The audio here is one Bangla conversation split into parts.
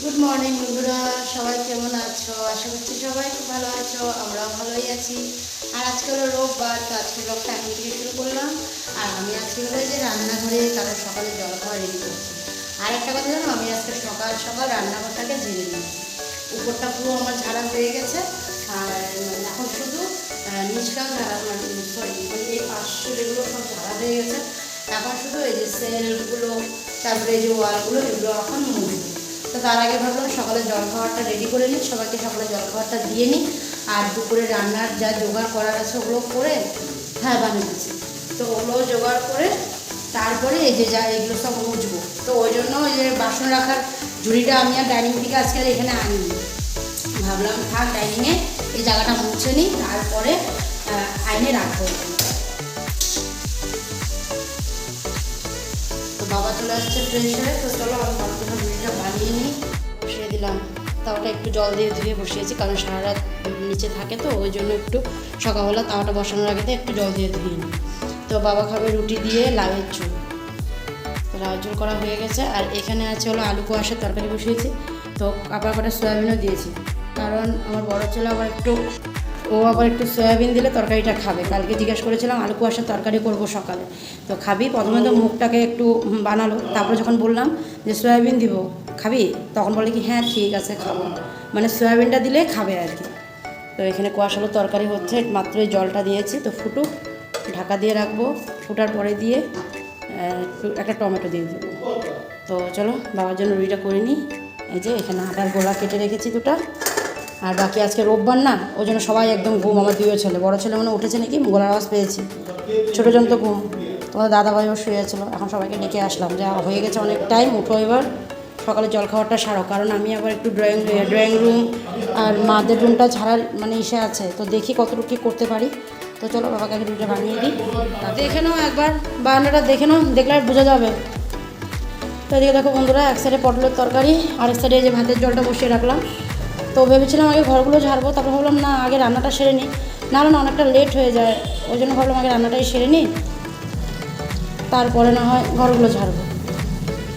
গুড মর্নিং বন্ধুরা, সবাই কেমন আছো? আশা করছি সবাই খুব ভালো আছো, আমরাও ভালোই আছি। আর আজকে হলো রোববার, তো আজকে ব্লগটা এখন থেকে শুরু করলাম। আর আমি আজকে হলো যে রান্নাঘরে কারণ সকালে জল খাওয়া রেডি করছি। আর একটা কথা জানো, আমি আজকে সকাল সকাল রান্নাঘরটাকে ঝেড়ে নিয়েছি। উপরটা পুরো আমার ঝাড়া হয়ে গেছে। আর এখন শুধু নিচটাও ঝাড়া, সরি এই পাশের এগুলো সব ঝাড়া হয়ে গেছে। এখন শুধু এই যে সেলগুলো, তারপরে এই যে ওয়ালগুলো, এগুলো এখন মুছবো। তো তার আগে ভাবলাম সকালে জলখাবারটা রেডি করে নিই, সবাইকে সকালে জলখাবারটা দিয়ে নিই। আর দুপুরে রান্নার যা জোগাড় করার আছে ওগুলো করে, হ্যাঁ বানিয়েছি, তো ওগুলো জোগাড় করে তারপরে এই যে যা এগুলো সব মুছবো। তো ওই জন্য ওই যে বাসন রাখার ঝুড়িটা আমি আর ডাইনিং থেকে আজকে আর এখানে আনিনি। ভাবলাম থাক ডাইনিংয়ে এই জায়গাটা মুছে নিই, তারপরে আইনে রাখবো। তো বাবা চলে আসছে ফ্রেশ হয়ে, তো চলো আমি বাবার জন্য ঝুড়িটা বানিয়ে নিই। বসিয়ে দিলাম, তাওয়াটা একটু জল দিয়ে ধুয়ে বসিয়েছি, কারণ সারা রাত নিচে থাকে, তো ওই জন্য একটু সকালবেলা তাওয়াটা বসানোর আগে একটু জল দিয়ে ধুয়ে নিই। তো বাবা খাবে রুটি দিয়ে লাউয়ের ঝোল। তো লাউয়ের ঝোল করা হয়ে গেছে। আর এখানে আছে হলো আলু কুয়াশার তরকারি বসিয়েছি। তো আবার কটা সয়াবিনও দিয়েছি, কারণ আমার বড় ছেলে আবার একটু সয়াবিন দিলে তরকারিটা খাবে। কালকে জিজ্ঞেস করেছিলাম আলু কুয়াশার তরকারি করবো সকালে, তো খাবি? প্রথমে তো মুখটাকে একটু বানালো, তারপরে যখন বললাম যে সয়াবিন দিব, খাবি? তখন বলে কি হ্যাঁ ঠিক আছে খাবো, মানে সয়াবিনটা দিলে খাবে আর কি। তো এখানে কুয়াশালো তরকারি হচ্ছে, মাত্রই জলটা দিয়েছি, তো ফুটুক, ঢাকা দিয়ে রাখবো। ফুটার পরে দিয়ে একটা টমেটো দিয়ে দেবো। তো চলো বাবার জন্য রুটিটা করে নিই। এই যে এখানে আটার গোলা কেটে রেখেছি দুটো। আর বাকি আজকে রোববার না, ওই জন্য সবাই একদম ঘুম। আমার দুইও ছেলে, বড়ো ছেলে মানে উঠেছে নাকি, গলার আওয়াজ পেয়েছি। ছোটো জন তো ঘুম, তোমাদের দাদাভাইও শুয়েছিল। এখন সবাইকে ডেকে আসলাম যে হয়ে গেছে অনেক টাইম, উঠো এবার সকালে জল খাওয়াটা সারো, কারণ আমি আবার একটু ড্রয়িং রুম আর মাদের রুমটা ছাড়ার মানে ইসে আছে, তো দেখি কতটুকু কী করতে পারি। তো চলো বাবাকে আগে রুটিটা বানিয়ে দিই। দেখে নাও একবার বারান্দাটা, দেখে নাও, দেখলে আর বোঝা যাবে। তো এদিকে দেখো বন্ধুরা, এক সাইডে পটলের তরকারি, আর এক সাইডে যে ভাতের জলটা বসিয়ে রাখলাম। তো ভেবেছিলাম আগে ঘরগুলো ঝাড়বো, তারপর ভাবলাম না আগে রান্নাটা সেরে নিই, না অনেকটা লেট হয়ে যায়, ওই জন্য ভাবলাম আগে রান্নাটাই সেরে নিই, তারপরে না হয় ঘরগুলো ঝাড়বো।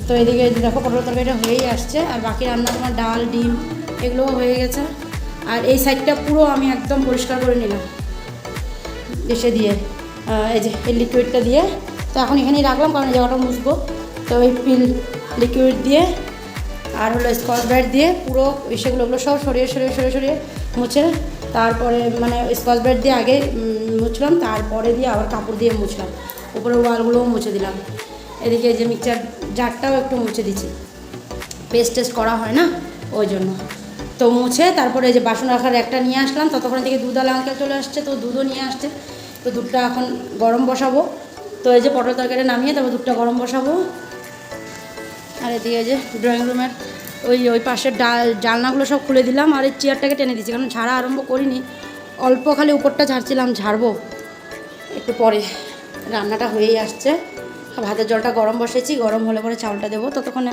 তো এদিকে দেখো পটলের তরকারিটা হয়েই আসছে, আর বাকি রান্না তোমার ডাল ডিম এগুলোও হয়ে গেছে। আর এই সাইডটা পুরো আমি একদম পরিষ্কার করে নিলাম এসে দিয়ে, এই যে এই লিকুইডটা দিয়ে। তো এখন এখানেই রাখলাম, কারণ এই জায়গাটা মুছবো। তো এই পিল লিকুইড দিয়ে আর হলো স্কচ ব্রাইট দিয়ে পুরো সেগুলো সব সরিয়ে মুছে, তারপরে মানে স্কচ ব্রাইট দিয়ে আগে মুছলাম, তারপরে দিয়ে আবার কাপড় দিয়ে মুছলাম, উপরে ওয়ালগুলোও মুছে দিলাম। এদিকে যে মিক্সচার জারটাও একটু মুছে দিচ্ছি, টেস্ট করা হয় না ওই জন্য। তো মুছে তারপরে এই যে বাসন রাখার একটা নিয়ে আসলাম, ততক্ষণ থেকে দুধওয়ালা আঙ্কেল চলে আসছে, তো দুধও নিয়ে আসছে। তো দুধটা এখন গরম বসাবো। তো এই যে পটল তরকারিটা নামিয়ে তারপর দুধটা গরম বসাবো। আর এদিকে যে ড্রয়িং রুমের ওই পাশের জানলাগুলো সব খুলে দিলাম, আর এই চেয়ারটাকে টেনে দিচ্ছি, কারণ ঝাড়া আরম্ভ করিনি, অল্প খালি উপরটা ঝাড়ছিলাম, ঝাড়বো একটু পরে। রান্নাটা হয়েই আসছে, ভাতের জলটা গরম বসেছি, গরম হলে পরে চাউলটা দেবো, ততক্ষণে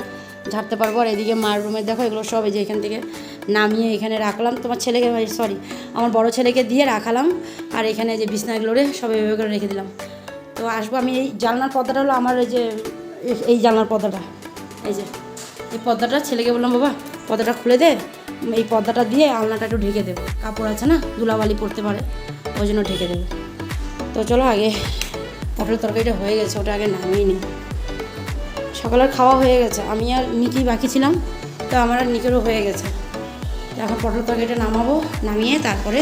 ঝাড়তে পারবো। আর এদিকে মার রুমে দেখো এগুলো সব এই যে এখান থেকে নামিয়ে এখানে রাখলাম, তোমার ছেলেকে সরি আমার বড় ছেলেকে দিয়ে রাখালাম। আর এখানে যে বিছনাগুলোরে সব এভাবে করে রেখে দিলাম। তো আসবো আমি, এই জানলার পর্দাটা হলো আমার, এই যে এই জানলার পর্দাটা, এই যে এই পর্দাটা, ছেলেকে বললাম বাবা পর্দাটা খুলে দে, এই পর্দাটা দিয়ে আলনাটা একটু ঢেকে দেবো, কাপড় আছে না ধুলাবালি পড়তে পারে, ওই জন্য ঢেকে দেবো। তো চলো আগে পটলের তরকারিটা হয়ে গেছে, ওটা আগে নামিয়ে নিই। সকালের খাওয়া হয়ে গেছে, আমি আর নিকি বাকি ছিলাম, তো আমার আর নিকেরও হয়ে গেছে। এখন পটলের তরকারিটা নামাবো, নামিয়ে তারপরে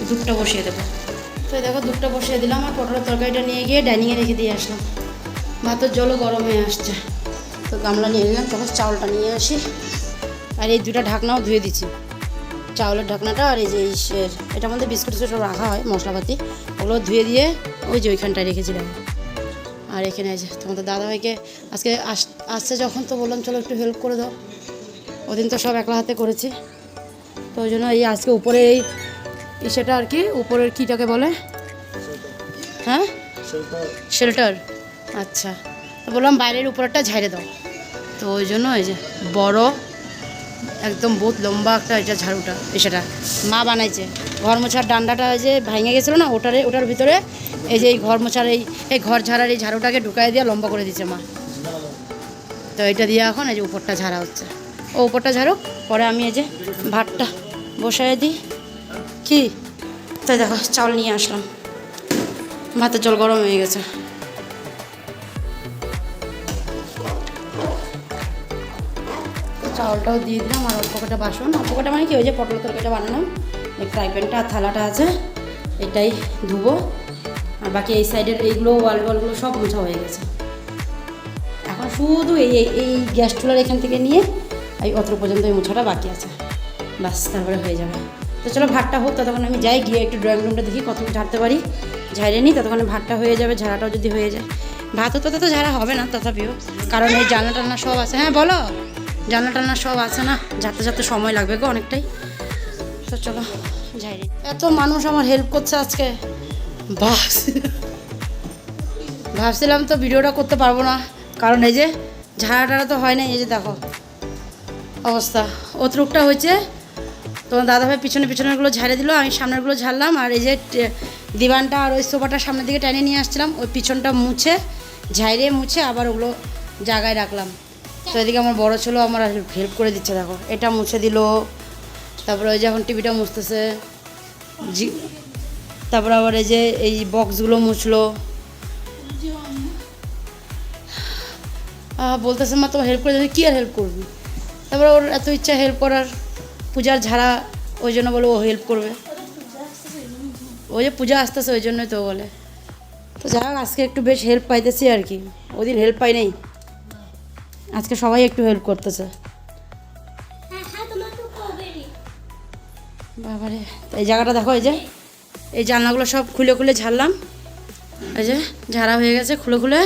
দুধটা বসিয়ে দেবো। তো দেখো দুধটা বসিয়ে দিলাম, আর পটলের তরকারিটা নিয়ে গিয়ে ডাইনিংয়ে রেখে দিয়ে আসলাম। ভাতের জলও গরম হয়ে আসছে, তো গামলা নিয়ে নিলাম। তখন চাউলটা নিয়ে আসি, আর এই দুটা ঢাকনাও ধুয়ে দিচ্ছি, চাউলের ঢাকনাটা আর এই যে এটার মধ্যে বিস্কুট সব রাখা হয় মশলাপাতি, ওগুলো ধুয়ে দিয়ে ওই যে ওইখানটায় রেখেছিলাম। আর এখানে আছে তোমাদের দাদাভাইকে আজকে আসছে যখন, তো বললাম চলো একটু হেল্প করে দাও, ওদিন তো সব একলা হাতে করেছি, তো ওই জন্য এই আজকে উপরে এই সেটা আর কি, উপরের কীটাকে বলে, হ্যাঁ শেল্টার, আচ্ছা, তো বললাম বাইরের উপরটা ঝাড়ে দাও, তো ওই জন্য এই যে বড় একদম বহুত লম্বা একটা এটা ঝাড়ুটা, সেটা মা বানাইছে। ঘর মোছার ডান্ডাটা যে ভেঙে গেছিলো না, ওটার ভিতরে এই যে এই ঘর মোছার এই ঘর ঝাড়ার এই ঝাড়ুটাকে ঢুকাই দিয়ে লম্বা করে দিচ্ছে মা। তো এটা দিয়ে এখন এই যে উপরটা ঝাড়া হচ্ছে, ও উপরটা ঝাড়ুক, পরে আমি এই যে ভাতটা বসায় দিই। কি তাই দেখো চাউল নিয়ে আসলাম, ভাতের জল গরম হয়ে গেছে। চাউলটাও দিয়ে দিলাম আর অল্প কটা বাসন, অল্প কটা মানে কি ওই যে পটল তরকারিটা বানালাম, এই ফ্রাই প্যানটা আর থালাটা আছে এটাই ধুবো। আর বাকি এই সাইডের এইগুলো ওয়ালগুলো সব মোছা হয়ে গেছে। এখন শুধু এই গ্যাস চুলার এখান থেকে নিয়ে এই অত পর্যন্ত এই মোছাটা বাকি আছে, বাস তারপরে হয়ে যাবে। তো চলো ভাতটা হোক, ততক্ষণ আমি যাই গিয়ে একটু ড্রয়িং রুমটা দেখি কতক্ষণ ঝাড়তে পারি, ঝাড়ে নিই, ততক্ষণে ভাতটা হয়ে যাবে। ঝাড়াটাও যদি হয়ে যায়, ভাত হতো তো ঝাড়া হবে না তথাপিও, কারণ এই জানলা টান্না সব আছে। হ্যাঁ বলো, জানলা টান্না সব আছে না, ঝাড়তে ঝাড়তে সময় লাগবে গো অনেকটাই। তো চলো ঝাড়ি। এত মানুষ আমার হেল্প করছে আজকে, ভাবছিলাম তো ভিডিওটা করতে পারবো না, কারণ এই যে ঝাড়াটারা তো হয় না। এই যে দেখো অবস্থা, অতটুকটা হয়েছে। তোমার দাদাভাই পিছনেরগুলো ঝাড়ে দিল, আমি সামনেরগুলো ঝাড়লাম। আর এই যে দিবানটা আর ওই সোফাটা সামনের দিকে টেনে নিয়ে আসছিলাম, ওই পিছনটা মুছে মুছে আবার ওগুলো জায়গায় রাখলাম। তো এদিকে আমার বড় ছেলেও আমার হেল্প করে দিচ্ছে, দেখো এটা মুছে দিল, তারপরে ওই যে এখন টিভিটা মুছতেছে, তারপরে আবার এই যে এই বক্সগুলো মুছলো। বলতেছে মা তোমার হেল্প করে দিচ্ছে, কী আর হেল্প করবি। তারপরে ওর এত ইচ্ছা হেল্প করার, পূজার ঝাড়া, ওই জন্য বলে ও হেল্প করবে। ওই যে পূজা আসতেছে ওই জন্যই তো বলে। তো যাই হোক আজকে একটু বেশ হেল্প পাইতেছি আর কি, ওদিন হেল্প পাই নাই, আজকে সবাই একটু হেল্প করতেছে। বাবারে, এই জায়গাটা দেখো, এই যে এই জানলাগুলো সব খুলে ঝাড়লাম, এই যে ঝাড়া হয়ে গেছে খুলে।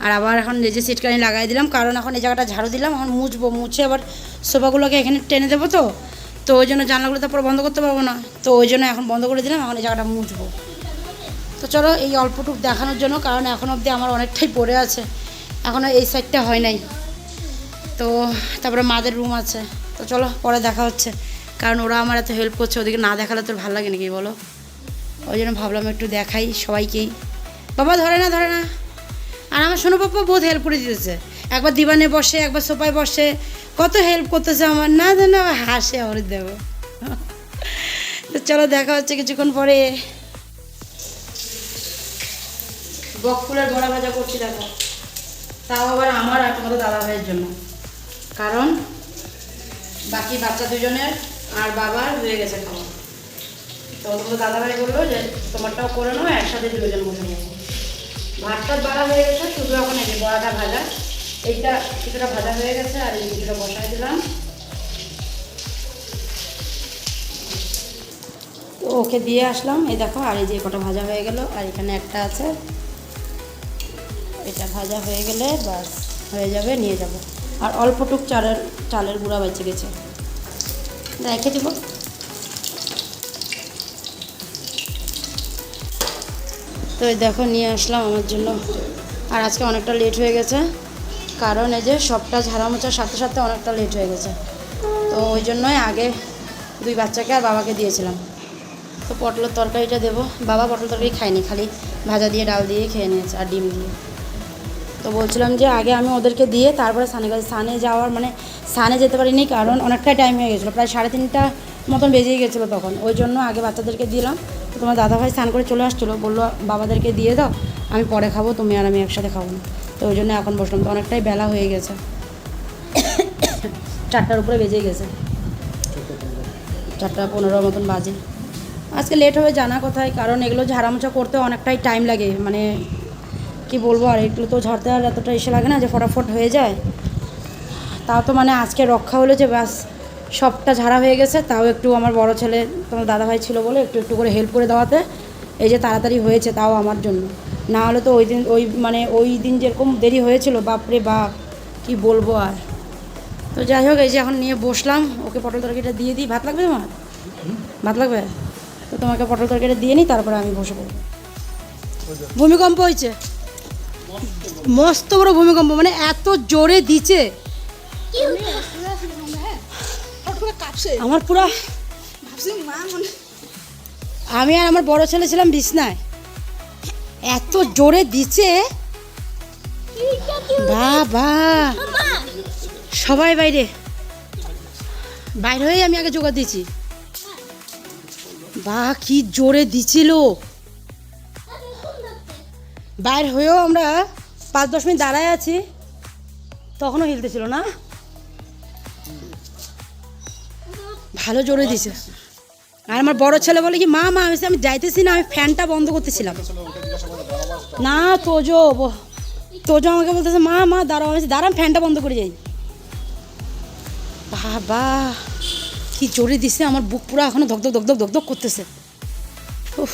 আর আবার এখন এই যে সিটকানি লাগাই দিলাম, কারণ এখন এই জায়গাটা ঝাড়ু দিলাম, এখন মুছে আবার সোফাগুলোকে এখানে টেনে দেবো। তো ওই জন্য জানলাগুলো তারপর বন্ধ করতে পারবো না, তো ওই জন্য এখন বন্ধ করে দিলাম, এখন এই জায়গাটা মুছবো। তো চলো এই অল্পটুক দেখানোর জন্য, কারণ এখন অবধি আমার অনেকটাই পড়ে আছে, এখনও এই সাইডটা হয় নাই। তো তারপরে মাদের রুম আছে, তো চলো পরে দেখা হচ্ছে, কারণ ওরা আমার এত হেল্প করছে, ওদিকে না দেখালে তোর ভালো লাগে নাকি বলো। ওই জন্য ভাবলাম একটু দেখাই সবাইকেই। বাবা ধরে না। আর আমার শোনো পাপ্পা বহুত হেল্প করে দিতেছে, একবার দিবানে বসে, একবার সোফায় বসে, কত হেল্প করতেছে আমার। না হাসে আমার দেবো। তো চলো দেখা হচ্ছে কিছুক্ষণ পরে। বক ফুলের বড়া ভাজা করছি দেখো, তাও আবার আমার আর তোমাদের দাদা ভাইয়ের জন্য, কারণ বাকি বাচ্চা দুজনের আর বাবার হয়ে গেছে খাওয়া। তো তোমাদের দাদা ভাই বললো যে তোমারটাও করে নেবো, একসাথে দুজন বসে নেবো। ভাতটা বাড়া হয়ে গেছে, শুধু এখন এই যে বড়াটা ভাজা, এইটা কিছুটা ভাজা হয়ে গেছে, আর এই কিছুটা বসাই দিলাম। তো ওকে দিয়ে আসলাম, এই দেখো, আর এই যে কটা ভাজা হয়ে গেল, আর এখানে একটা আছে, এটা ভাজা হয়ে গেলে বাস হয়ে যাবে, নিয়ে যাব। আর অল্পটুক চালের গুঁড়া বেঁচে গেছে, রেখে দেবো। তো এই দেখো নিয়ে আসলাম আমার জন্য। আর আজকে অনেকটা লেট হয়ে গেছে, কারণ এই যে সবটা ঝাড়া মোছার সাথে অনেকটা লেট হয়ে গেছে, তো ওই জন্যই আগে দুই বাচ্চাকে আর বাবাকে দিয়েছিলাম। তো পটলের তরকারিটা দেবো, বাবা পটল তরকারি খায়নি, খালি ভাজা দিয়ে ডাল দিয়ে খেয়ে নিয়েছে আর ডিম দিয়ে। তো বলছিলাম যে আগে আমি ওদেরকে দিয়ে তারপরে সানে যাওয়ার, মানে সানে যেতে পারিনি, কারণ অনেকটাই টাইম হয়ে গেছিলো, প্রায় 3:30 মতন বেজেই গেছিলো তখন। ওই জন্য আগে বাচ্চাদেরকে দিলাম। তো তোমার দাদাভাই স্নান করে চলে আসছিলো, বললো বাবাদেরকে দিয়ে দাও, আমি পরে খাবো, তুমি আর আমি একসাথে খাবো না। তো ওই জন্য এখন বসলাম, তো অনেকটাই বেলা হয়ে গেছে, 4টার উপরে বেজেই গেছে, 4:15 মতন বাজে। আজকে লেট হবে জানা কথায়, কারণ এগুলো ঝাড়ামোছা করতে অনেকটাই টাইম লাগে, মানে কি বলবো, আর এগুলো তো ঝাড়তে আর এতটা এসে লাগে না যে ফটাফট হয়ে যায়। তাও তো মানে আজকে রক্ষা হলো যে ব্যাস সবটা ঝাড়া হয়ে গেছে, তাও একটু আমার বড় ছেলে তোমার দাদাভাই ছিল বলে একটু করে হেল্প করে দেওয়াতে এই যে তাড়াতাড়ি হয়েছে, তাও আমার জন্য। না হলে তো ওই দিন যেরকম দেরি হয়েছিল, বাপরে বাপ কি বলবো আর। তো যাই হোক এই যে এখন নিয়ে বসলাম, ওকে পটল তরকারিটা দিয়ে দিই। ভাত লাগবে তোমার? ভাত লাগবে? তো তোমাকে পটল তরকারিটা দিয়ে নিই, তারপরে আমি বসে পড়বো। ভূমিকম্প হয়েছে, মস্ত বড় ভূমিকম্প, মানে এত জোরে দিচ্ছে আমার পুরো। আমি আর আমার বড় ছেলে ছিলাম বিছনায়, এত জোরে দিচ্ছে, বাবা সবাই বাইরে। বাইরে হয়ে আমি আগে জোগাড় দিয়েছি। বাহ কি জোরে দিছিল। বাইর হয়েও আমরা 5-10 মিনিট দাঁড়ায় আছি, তখনও হিলতেছিল না, ভালো জোরে দিছে। আর আমার বড় ছেলে বলে কি মা মা আমি যাইতেছি না, আমি ফ্যানটা বন্ধ করতেছিলাম। না তোজো আমাকে বলতেছে মা মা দাঁড়াও, আমি দাঁড়াম ফ্যানটা বন্ধ করে যাই। বাবা কি জোরে দিছে, আমার বুক পুরো এখনো ধক করতেছে। উফ,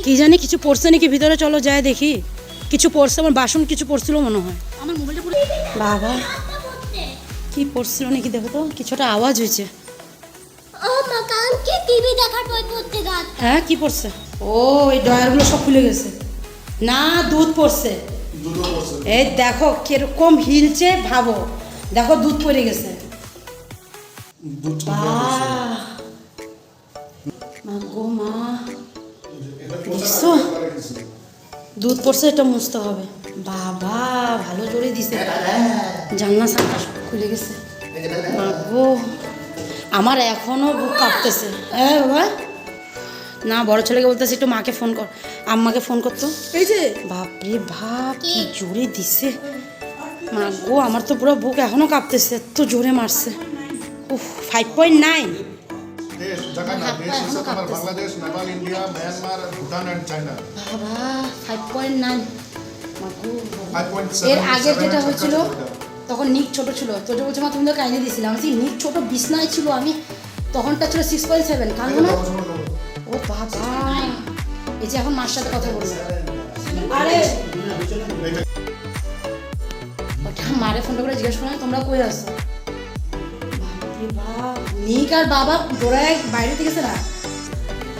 কি জানি কিছু পড়ছে নাকি ভিতরে, চলো যায় দেখি। কিছু পড়ছে, আমার বাসন কিছু পড়ছিল মনে হয়। আমার মোবাইলটা পুরো বাবা কি পড়ছিল নাকি দেখো তো, কিছুটা আওয়াজ হয়েছে। হ্যাঁ কি পড়ছে? ও এই ডয়ারগুলো সব খুলে গেছে। না দুধ পড়ছে, এই দেখো কিরকম হিলছে, ভাবো দেখো দুধ পড়ে গেছে। মা গো মা, দুধ পড়ছে, এটা মুছতে হবে। বাবা ভালো জোরে দিছে, জানলা সামনা সব খুলে গেছে। মা গো আমার এখনো বুক কাঁপতেছে। হ্যাঁ বাবা, না বড় ছেলেকে বলতেছে একটু মাকে ফোন কর, আম্মাকে ফোন করতো। এই যে বাপরে বাপ কি জোরে দিছে। মা গো আমার তো পুরো বুক এখনো কাঁপতেছে, এত জোরে মারছে। উফ 5.9। বাবা 5.9। এর আগের যেটা হয়েছিল তখন নিক ছোট ছিল, তো বলছে মা তুমি তো কাইনে দিয়েছিলাম, আমি নিক ছোট বিছনায় ছিল, আমি তখনটা ছিল 6.7। কাঁদবো না? ও বাবা এই যে এখন মার সাথে কথা বলবো। আরে ওটা মারে ফোনটা করে জিজ্ঞেস করলাম তোমরা কই আসো। নিক আর বাবা দৌড়ায় বাইরে থেকে গেছে না।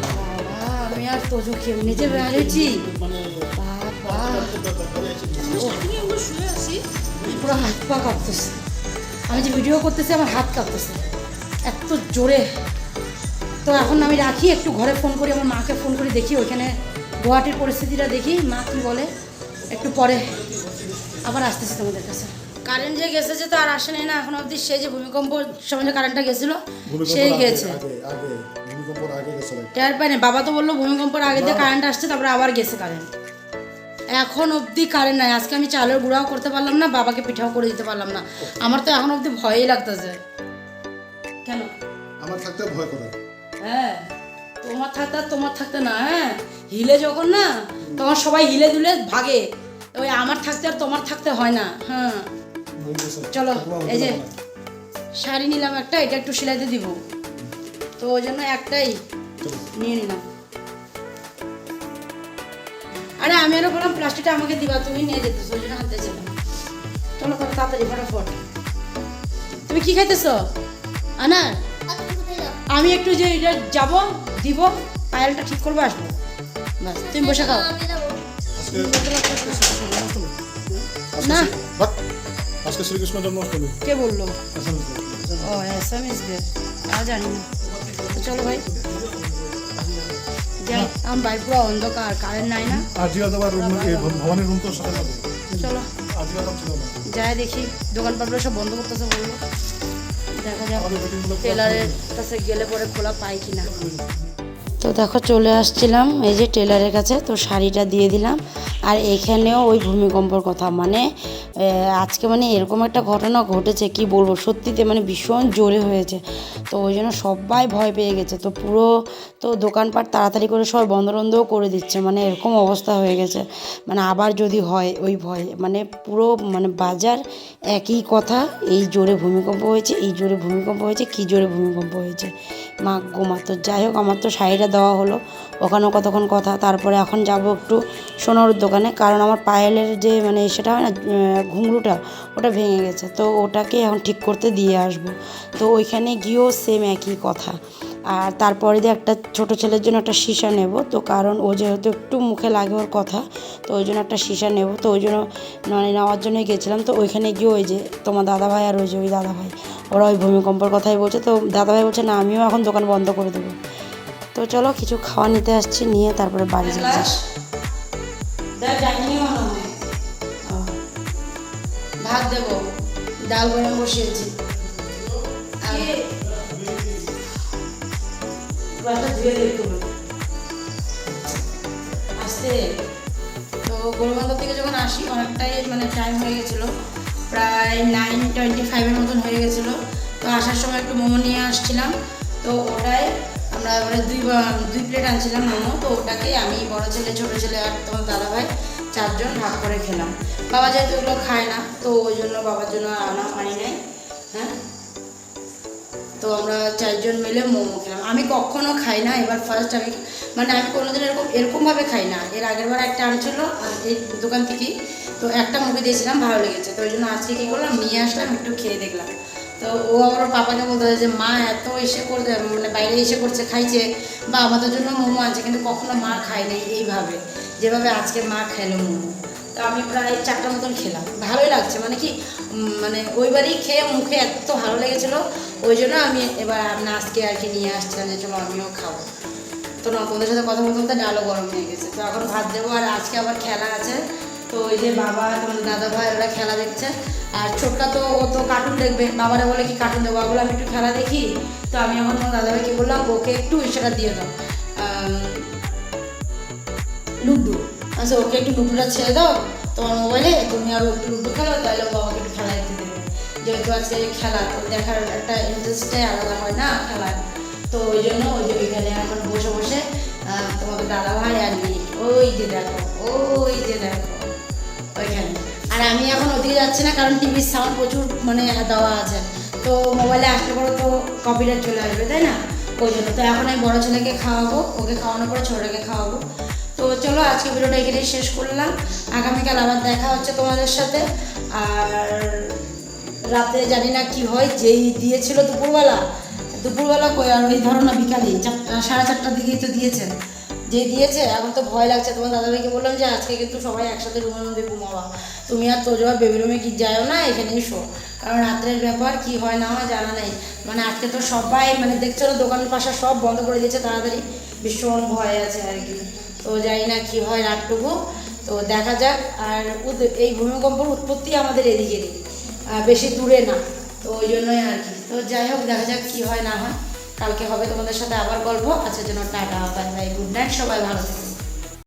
বাবা আমি আর তোজো কেমনি যে বেড়েছি, বাবা পুরো হাত পা কাঁপতেছে। আমি যে ভিডিও করতেছি আমার হাত কাঁপতেছে এত জোরে। তো এখন আমি রাখি, একটু ঘরে ফোন করি, আমার মাকে ফোন করি, দেখি ওইখানে গুয়াহাটির পরিস্থিতিটা দেখি, মা কী বলে। একটু পরে আবার আসতেছি তোমাদের কাছে। কারেন্ট যে গেছে যে তো আর আসে নাই না এখন অবধি। সে যে ভূমিকম্প সময় যে কারেন্টটা গেছিলো সেই গেছে, টের পাই না। বাবা তো বললো ভূমিকম্পের আগে যে কারেন্ট আসছে, তারপরে আবার গেছে কারেন্ট। এখন অবধি কারেন্ট নাই। আজকে আমি চালের গুঁড়াও করতে পারলাম না, বাবাকে পিঠাও করে দিতে পারলাম না। আমার তো এখন অবধি ভয়ই লাগতেছে। কেন আমার থাকতে ভয় করে? হ্যাঁ তোমার থাকতে না। হ্যাঁ হিলে যখন না তখন সবাই হিলে দুলে ভাগে, ওই আমার থাকতে আর তোমার থাকতে হয় না। হ্যাঁ চলো এই যে শাড়ি নিলাম একটা, এটা একটু সেলাইতে দিব, তো ওই জন্য একটাই নিয়ে নিলাম। আরে আমি আরো বললাম প্লাস্টিকটা আমাকে দিবা, তুমি নিয়ে যেতেছো, ওই জন্য হাতে ছিলাম। চলো তাহলে তাড়াতাড়ি ফটাফট। তুমি কি খাইতেছো? আনা আমি একটু যে এটা যাবো দিব, পায়েলটা ঠিক করবো, আসবো, বাস তুমি বসে খাও। না আজকে শ্রীকৃষ্ণ জন্মাষ্টমী। কে বললো? ও এসএমএস দে, আর জানি না। তো চলো ভাই যাই, আমার বাড়ি পুরো অন্ধকার, কারেন্ট নাই না। ভবানীর রুম তো সাথে যাবো, চলো যাই দেখি, দোকানপাটগুলো সব বন্ধ করতেছে বললো, দেখা যাক টেলারের কাছে গেলে পরে খোলা পাই কিনা। তো দেখো চলে আসছিলাম এই যে টেলারের কাছে, তো শাড়িটা দিয়ে দিলাম। আর এখানেও ওই ভূমিকম্পর কথা, মানে আজকে মানে এরকম একটা ঘটনা ঘটেছে কি বলবো, সত্যিতে মানে ভীষণ জোরে হয়েছে। তো ওই জন্য সবাই ভয় পেয়ে গেছে, তো পুরো তো দোকানপাট তাড়াতাড়ি করে সবাই বন্ধও করে দিচ্ছে, মানে এরকম অবস্থা হয়ে গেছে। মানে আবার যদি হয় ওই ভয়, মানে পুরো মানে বাজার একই কথা, এই জোরে ভূমিকম্প হয়েছে, এই জোরে ভূমিকম্প হয়েছে, কী জোরে ভূমিকম্প হয়েছে। মা গোমা, তো যাই হোক আমার তো শাড়িটা দেওয়া হলো, ওখানেও কতক্ষণ কথা। তারপরে এখন যাব একটু সোনার দোকানে, কারণ আমার পায়েলের যে মানে সেটা হয় না ঘুঙরুটা, ওটা ভেঙে গেছে, তো ওটাকে এখন ঠিক করতে দিয়ে আসব। তো ওইখানে গিয়েও সেম একই কথা। আর তারপরে যে একটা ছোটো ছেলের জন্য একটা সীসা নেব, তো কারণ ও যেহেতু একটু মুখে লাগে ওর কথা, তো ওই জন্য একটা সীসা নেব, তো ওই জন্য মানে নেওয়ার জন্যই গেছিলাম। তো ওইখানে গিয়ে ওই যে তোমার দাদাভাই আর ওই যে ওই দাদাভাই, ওরা ওই ভূমিকম্পের কথাই বলছে। তো দাদাভাই বলছে না আমিও এখন দোকান বন্ধ করে দেবো। তো চলো কিছু খাওয়া নিতে আসছি, নিয়ে তারপরে বাড়ি যাচ্ছি। ভাত দেবো, ডাল গরম বসিয়েছি, বাকি বাসটা ধুয়ে দেখতে আসতে। তো গরুবন্দর থেকে যখন আসি অনেকটাই মানে টাইম হয়ে গেছিলো, প্রায় 9:25 মতন হয়ে গেছিলো। তো আসার সময় একটু মোমো নিয়ে আসছিলাম, তো ওটাই আমরা মানে দুই প্লেট আনছিলাম মোমো। তো ওটাকে আমি, বড় ছেলে, ছোটো ছেলে আর তোমার দাদাভাই 4 জন ভাগ করে খেলাম। বাবা যেহেতু এগুলো খায় না, তো ওই জন্য বাবার জন্য আনি নাই। হ্যাঁ, তো আমরা 4 জন মিলে মোমো খেলাম। আমি কখনো খাই না, এবার ফার্স্ট আমি মানে আমি কোনোদিন এরকমভাবে খাই না। এর আগের বার একটা আনছিল এই দোকান থেকেই, তো একটা মুখে দিয়েছিলাম, ভালো লেগেছে। তো ওই জন্য আজকে কী করলাম, নিয়ে আসলাম, একটু খেয়ে দেখলাম। তো ও আবার পাপাকে বলতে হয় যে মা এত এসে করতে মানে বাইরে এসে করছে, খাইছে, বা আমাদের জন্য মোমো আনছে, কিন্তু কখনো মা খায় নাই এইভাবে, যেভাবে আজকে মা খাইলো মোমো। তো আমি প্রায় 4টা মতন খেলাম, ভালোই লাগছে। মানে কি মানে ওইবারই খেয়ে মুখে এত ভালো লেগেছিলো, ওই জন্য আমি এবার আজকে আর কি নিয়ে আসছিলাম যে চলো আমিও খাবো। তো না, তোমাদের সাথে কথা বলতে বলতে ডালও গরম হয়ে গেছে। তো এখন ভাত দেবো, আর আজকে আবার খেলা আছে। তো ওই যে বাবা, তোমার দাদা ভাই ওরা খেলা দেখছে, আর ছোটকা তো ও তো কার্টুন দেখবে। বাবারা বলে কি কার্টুন দেবো, ওগুলো আমি একটু খেলা দেখি। তো আমি এখন তোমার দাদাভাইকে বললাম ওকে একটু সেটা দিয়ে দাও, লুডো। আচ্ছা, ওকে একটু লুডোটা ছেড়ে দাও তোমার মোবাইলে, তুমি আরও একটু লুডো খেলো, তাহলে বাবাকে একটু খেলা দেখতে দেবে। যেহেতু আজকে খেলা, তো দেখার একটা ইন্টারেস্টটাই আলাদা হয় না খেলার। তো ওই জন্য ওই যে ওইখানে এখন বসে বসে তোমাদের দাদা ভাই আর নি, ওই যে দেখো, ওই যে দেখো ওইখানে। আর আমি এখন ওদিকে যাচ্ছি না, কারণ টিভির সাউন্ড প্রচুর মানে দেওয়া আছে। তো মোবাইলে আসতে পারো তো কপিরাইট চলে আসবে, তাই না? ওই জন্য তো এখন আমি বড়ো ছেলেকে খাওয়াবো, ওকে খাওয়ানোর পরে ছোটোটাকে খাওয়াবো। তো চলো আজকে ভিডিওটা এখানেই শেষ করলাম। আগামীকাল আবার দেখা হচ্ছে তোমাদের সাথে। আর রাতে জানি না কি হয়, যেই দিয়েছিল দুপুরবেলা কই, আর ওই ধরো না বিকালে 4:30টার দিকেই তো দিয়েছে, যে দিয়েছে। এখন তো ভয় লাগছে। তোমার দাদাভাইকে বললাম যে আজকে কিন্তু সবাই একসাথে রুমের মধ্যে ঘুমাবা, তুমি আর তোর যাওয়া বেবি রুমে কি যাও না, এখানেই শো। কারণ রাত্রের ব্যাপার কি হয় না হয় জানা নেই। মানে আজকে তো সবাই মানে দেখছো না, দোকানের পাশা সব বন্ধ করে দিয়েছে তাড়াতাড়ি, ভীষণ ভয় আছে আর কি। তো জানি না কি হয় রাতটুকু, তো দেখা যাক। আর এই ভূমিকম্পর উৎপত্তি আমাদের এদিকেরই, বেশি দূরে না। তো ওই জন্যই আর কি। তো যাই হোক, দেখা যাক কী হয় না হয়। কালকে হবে তোমাদের সাথে আবার গল্প। আজকের জন্য tata, bye bye, good night, সবাই ভালো থেকো।